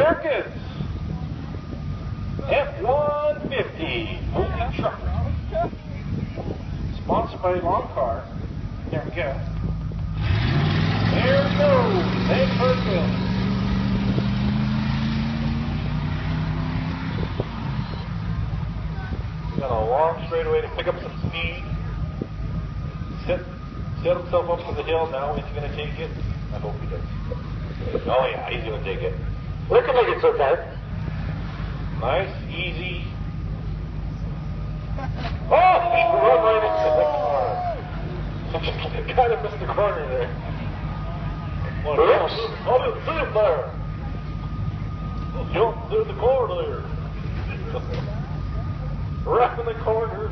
Americans. F-150. Moving truck. Sponsored by Long Car. There we go. There we go. Thanks for filming. Got a long straightaway to pick up some speed. Set himself up for the hill. Now is he going to take it? I hope he does. Oh yeah, he's going to take it. Looking like it so far. Nice, easy. Oh, he run right into the next corner. Kind of missed the corner there. Oops. Oh, it's in there. Jump through the corner there. Right in the corner.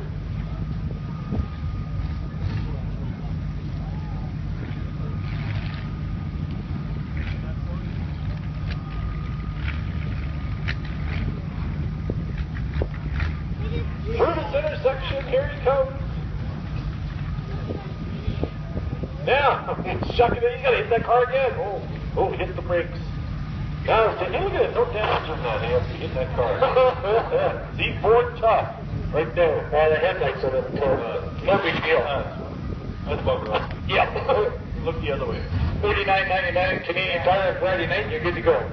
Through this intersection, here he comes. Now, shucking it, he's got to hit that car again. Oh, he hit the brakes. Now, look at it, no damage on that. He has to hit that car. See, Ford Tuff, right there. Well, the headlights are the no big deal. That's about right. Yep. Look the other way. $39.99 Canadian Tire Friday night, you're good to go.